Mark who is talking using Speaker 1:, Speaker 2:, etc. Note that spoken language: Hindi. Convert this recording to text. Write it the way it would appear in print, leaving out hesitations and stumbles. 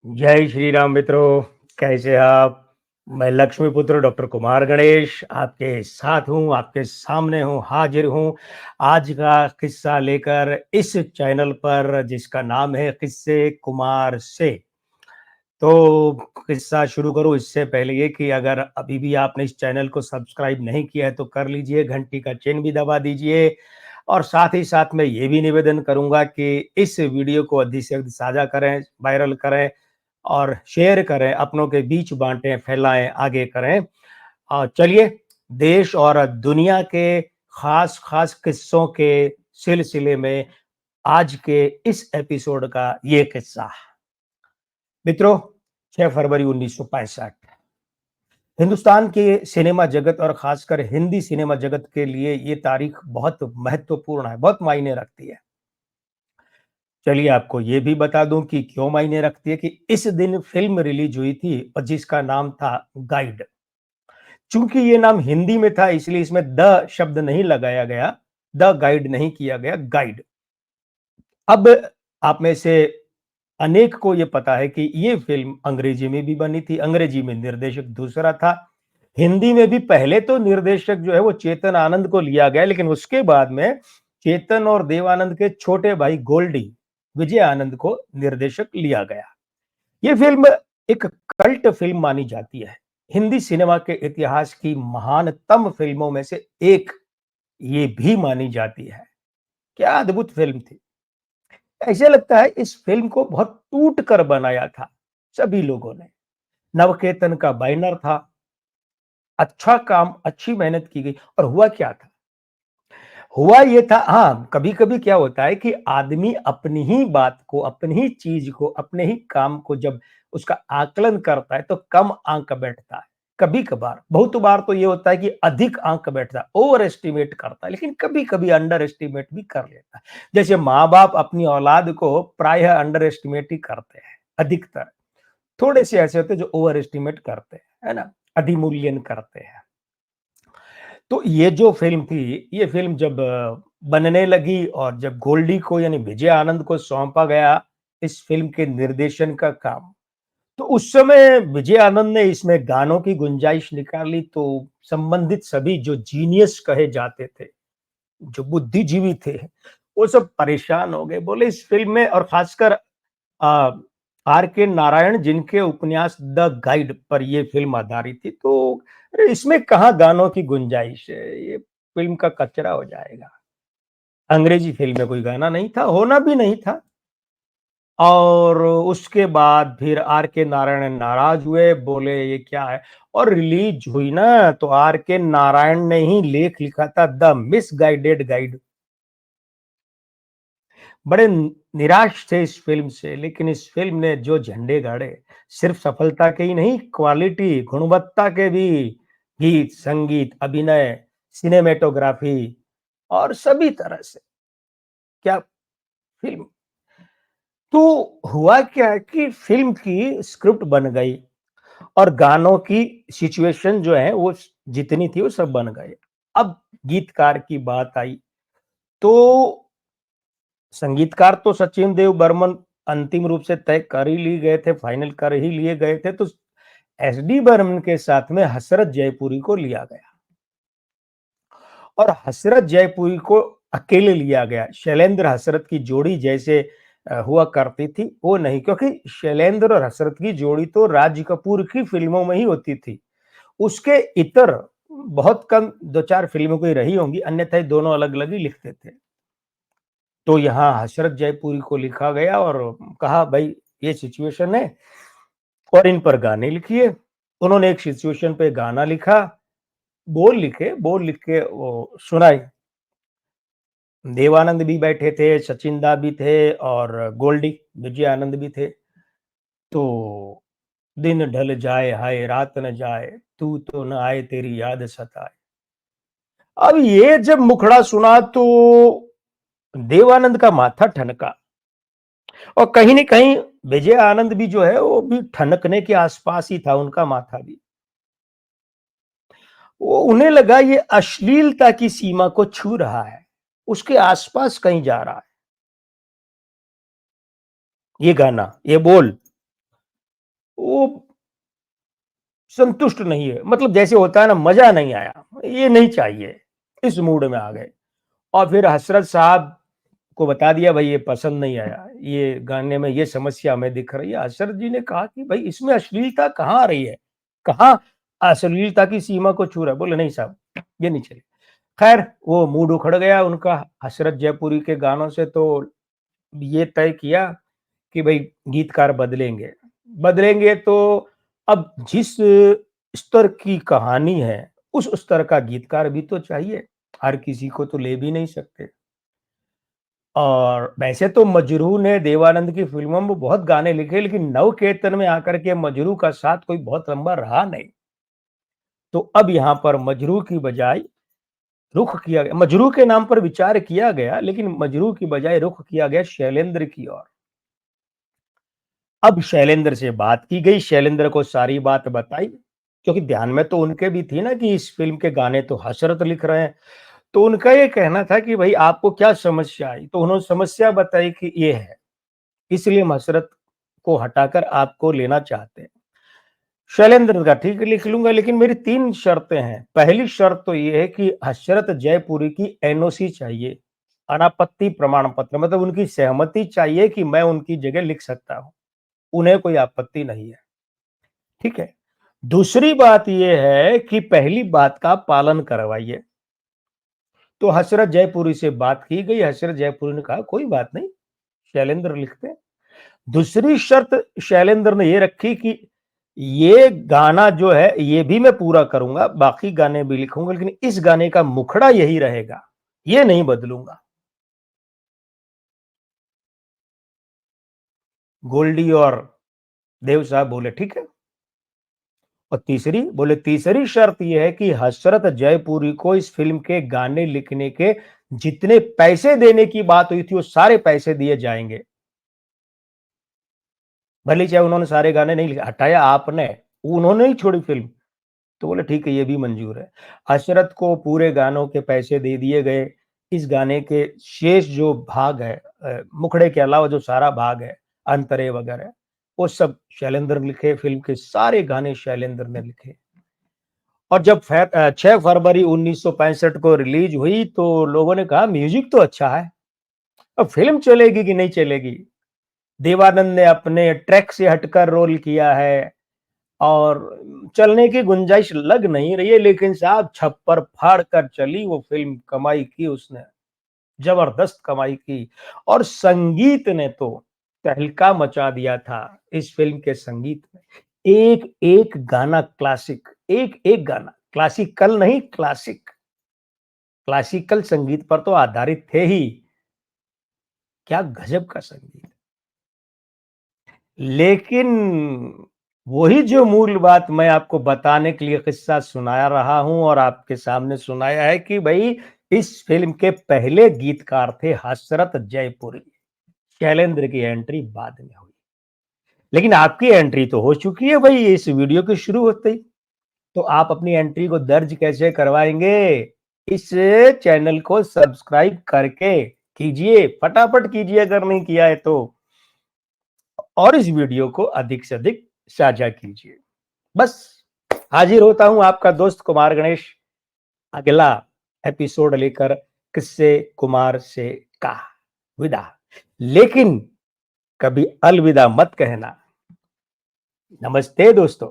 Speaker 1: जय श्री राम मित्रों। कैसे आप? मैं लक्ष्मीपुत्र डॉक्टर कुमार गणेश आपके साथ हूँ, आपके सामने हूँ, हाजिर हूँ आज का किस्सा लेकर इस चैनल पर जिसका नाम है किस्से कुमार से। तो किस्सा शुरू करूँ इससे पहले ये कि अगर अभी भी आपने इस चैनल को सब्सक्राइब नहीं किया है तो कर लीजिए, घंटी का चिन्ह भी दबा दीजिए और साथ ही साथ मैं ये भी निवेदन करूँगा कि इस वीडियो को अधिक से अधिक साझा करें, वायरल करें और शेयर करें, अपनों के बीच बाँटें, फैलाएँ, आगे करें। चलिए देश और दुनिया के ख़ास-ख़ास किस्सों के सिलसिले में आज के इस एपिसोड का ये किस्सा। मित्रों, 6 फरवरी 1965 हिंदुस्तान के सिनेमा जगत और ख़ासकर हिंदी सिनेमा जगत के लिए ये तारीख बहुत महत्वपूर्ण है, बहुत मायने रखती है। चलिए आपको ये भी बता दूं कि क्यों मायने रखती है कि इस दिन फ़िल्म रिलीज़ हुई थी और जिसका नाम था गाइड। चूँकि ये नाम हिंदी में था इसलिए इसमें द शब्द नहीं लगाया गया, द गाइड नहीं किया गया, गाइड। अब आप में से अनेक को ये पता है कि ये फ़िल्म अंग्रेजी में भी बनी थी, अंग्रेजी में निर्देशक दूसरा था। हिंदी में भी पहले तो निर्देशक जो है वो चेतन आनंद को लिया गया, लेकिन उसके बाद में चेतन और देव आनंद के छोटे भाई गोल्डी, विजय आनंद को निर्देशक लिया गया। ये फ़िल्म एक कल्ट फ़िल्म मानी जाती है। हिंदी सिनेमा के इतिहास की महानतम फ़िल्मों में से एक ये भी मानी जाती है। क्या अद्भुत फ़िल्म थी! ऐसे लगता है इस फ़िल्म को बहुत टूट कर बनाया था सभी लोगों ने। नवकेतन का बैनर था, अच्छा काम, अच्छी मेहनत की गई और हुआ क्या था? हुआ ये था हाँ, कभी-कभी क्या होता है कि आदमी अपनी ही बात को, अपनी ही चीज़ को, अपने ही काम को जब उसका आकलन करता है तो कम आंक बैठता है। कभी-कभार, बहुत बार तो ये होता है कि अधिक आंक बैठता है, ओवर एस्टिमेट करता है, लेकिन कभी-कभी अंडर एस्टिमेट भी कर लेता है। जैसे माँ-बाप अपनी औलाद को प्रायः अंडर एस्टिमेट ही करते हैं, अधिकतर। थोड़े से ऐसे होते हैं जो ओवर एस्टिमेट करते हैं, है ना? अधिमूल्यन करते हैं। तो ये जो फ़िल्म थी, ये फ़िल्म जब बनने लगी और जब गोल्डी को यानी विजय आनंद को सौंपा गया इस फ़िल्म के निर्देशन का काम, तो उस समय विजय आनंद ने इसमें गानों की गुंजाइश निकाली तो संबंधित सभी जो जीनियस कहे जाते थे, जो बुद्धिजीवी थे, वो सब परेशान हो गए। बोले इस फ़िल्म में और ख़ासकर अ, आर के नारायण जिनके उपन्यास द गाइड पर ये फ़िल्म आधारित थी, तो अरे इसमें कहाँ गानों की गुंजाइश है, ये फ़िल्म का कचरा हो जाएगा। अंग्रेज़ी फ़िल्म में कोई गाना नहीं था, होना भी नहीं था और उसके बाद फिर आर के नारायण नाराज़ हुए, बोले ये क्या है? और रिलीज़ हुई ना तो आर के नारायण ने ही लेख लिखा था द मिसगाइडेड गाइड। बड़े निराश थे इस फ़िल्म से, लेकिन इस फ़िल्म ने जो झंडे गाड़े, सिर्फ़ सफलता के ही नहीं, क्वालिटी, गुणवत्ता के भी, गीत, संगीत, अभिनय, सिनेमैटोग्राफ़ी और सभी तरह से। क्या फ़िल्म! तो हुआ क्या कि फ़िल्म की स्क्रिप्ट बन गई और गानों की सिचुएशन जो है वो जितनी थी वो सब बन गए। अब गीतकार की बात आई, तो संगीतकार तो सचिन देव बर्मन अंतिम रूप से तय कर ही लिए गए थे, फाइनल कर ही लिए गए थे, तो एसडी बर्मन के साथ में हसरत जयपुरी को लिया गया और हसरत जयपुरी को अकेले लिया गया। शैलेंद्र हसरत की जोड़ी जैसे हुआ करती थी, वो नहीं, क्योंकि शैलेंद्र और हसरत की जोड़ी तो राज कपूर की फ़िल्मों में ही होती थी। उसके इतर बहुत कम 2-4 फ़िल्मों की रही होंगी, अन्यथा ये दोनों अलग-अलग ही लिखते थे। तो यहाँ हसरत जयपुरी को लिखा गया और कहा भाई ये सिचुएशन है और इन पर गाने लिखिए। उन्होंने एक सिचुएशन पे गाना लिखा, बोल लिख के वो सुनाए। देवानंद भी बैठे थे, सचिन दा भी थे और गोल्डी विजय आनंद भी थे। तो दिन ढल जाए हाय रात न जाए, तू तो न आए तेरी याद सताए। अब ये जब मुखड़ा सुना तो देवानंद का माथा ठनका और कहीं न कहीं विजय आनंद भी जो है वो भी ठनकने के आसपास ही था उनका माथा भी। वो उन्हें लगा ये अश्लीलता की सीमा को छू रहा है, उसके आसपास कहीं जा रहा है। ये गाना, ये बोल संतुष्ट नहीं है, मतलब जैसे होता है ना, मजा नहीं आया, ये नहीं चाहिए, इस मूड में आ गए। और फिर हसरत साहब को बता दिया भाई ये पसंद नहीं आया, ये गाने में ये समस्या हमें दिख रही है। हसरत जी ने कहा कि भाई इसमें अश्लीलता कहाँ आ रही है, कहाँ अश्लीलता की सीमा को छू रहा है। बोले नहीं साहब, ये नहीं चले। खैर वो मूड उखड़ गया उनका हसरत जयपुरी के गानों से, तो ये तय किया कि भाई गीतकार बदलेंगे। बदलेंगे तो अब जिस स्तर की कहानी है, उस स्तर का गीतकार भी तो चाहिए। हर किसी को तो ले भी नहीं सकते। और वैसे तो मजरू ने देवानंद की फ़िल्मों में बहुत गाने लिखे, लेकिन नवकेतन में आकर के मजरू का साथ कोई बहुत लंबा रहा नहीं। तो अब यहाँ पर मजरू की बजाय रुख किया गया, मजरू के नाम पर विचार किया गया, लेकिन मजरू की बजाय रुख किया गया शैलेंद्र की ओर। अब शैलेंद्र से बात की गई, शैलेंद्र को सारी बात बताई, क्योंकि ध्यान में तो उनके भी थी ना कि इस फ़िल्म के गाने तो हसरत लिख रहे हैं। तो उनका ये कहना था कि भई आपको क्या समस्या आई? तो उन्होंने समस्या बताई कि ये है, इसलिए हम हसरत को हटाकर आपको लेना चाहते हैं। शैलेंद्र ने कहा ठीक है लिख लूँगा, लेकिन मेरी 3 शर्तें हैं। पहली शर्त तो ये है कि हसरत जयपुरी की एनओसी चाहिए, अनापत्ति प्रमाण पत्र, मतलब उनकी सहमति चाहिए कि मैं उनकी जगह लिख सकता हूँ। उन्हें कोई आपत्ति नहीं है, ठीक है? दूसरी बात ये है कि पहली बात का पालन करवाइए। तो हसरत जयपुरी से बात की गई, हसरत जयपुरी ने कहा कोई बात नहीं, शैलेंद्र लिखते हैं। दूसरी शर्त शैलेंद्र ने ये रखी कि ये गाना जो है ये भी मैं पूरा करूँगा, बाकी गाने भी लिखूँगा, लेकिन इस गाने का मुखड़ा यही रहेगा, ये नहीं बदलूँगा। गोल्डी और देव साहब बोले ठीक है। और तीसरी शर्त ये है कि हसरत जयपुरी को इस फ़िल्म के गाने लिखने के जितने पैसे देने की बात हुई थी, वो सारे पैसे दिए जाएँगे। भले ही चाहे उन्होंने सारे गाने नहीं लिखे, हटाया आपने, उन्होंने ही छोड़ी फ़िल्म। तो बोले ठीक है ये भी मंजूर है। हशरत को पूरे गानों के पैसे दे दिए गए। इस गाने के शेष जो भाग है, मुखड़े के अलावा जो सारा भाग है, अंतरे वगैरह, वो सब शैलेंद्र ने लिखे, फ़िल्म के सारे गाने शैलेंद्र ने लिखे। और जब 6 फरवरी 1965 को रिलीज़ हुई तो लोगों ने कहा म्यूज़िक तो अच्छा है, अब फ़िल्म चलेगी कि नहीं चलेगी? देवानंद ने अपने ट्रैक से हटकर रोल किया है और चलने की गुंजाइश लग नहीं रही है, लेकिन साहब छप्पर फाड़ कर चली वो फ़िल्म, कमाई की उसने, ज़बरदस्त कमाई की। और संगीत ने तो तहलका मचा दिया था इस फ़िल्म के संगीत में। एक-एक गाना क्लासिक, एक-एक गाना, क्लासिकल नहीं क्लासिक, क्लासिकल संगीत पर तो आधारित थे ही। क्या गज़ब का संगीत! लेकिन वही जो मूल बात मैं आपको बताने के लिए किस्सा सुना रहा हूँ और आपके सामने सुनाया है कि भई इस फ़िल्म के पहले गीतकार थे हसरत जयपुरी। शैलेंद्र की एंट्री बाद में हुई। लेकिन आपकी एंट्री तो हो चुकी है भई इस वीडियो के शुरू होते ही। तो आप अपनी एंट्री को दर्ज कैसे करवाएँगे? इस चैनल को सब्सक्राइब करके कीजिए, फटाफट कीजिए अगर नहीं किया है तो। और इस वीडियो को अधिक से अधिक साझा कीजिए। बस हाजिर होता हूँ आपका दोस्त कुमार गणेश, अगला एपिसोड लेकर किस्से कुमार से का विदा। लेकिन कभी अलविदा मत कहना। नमस्ते दोस्तों।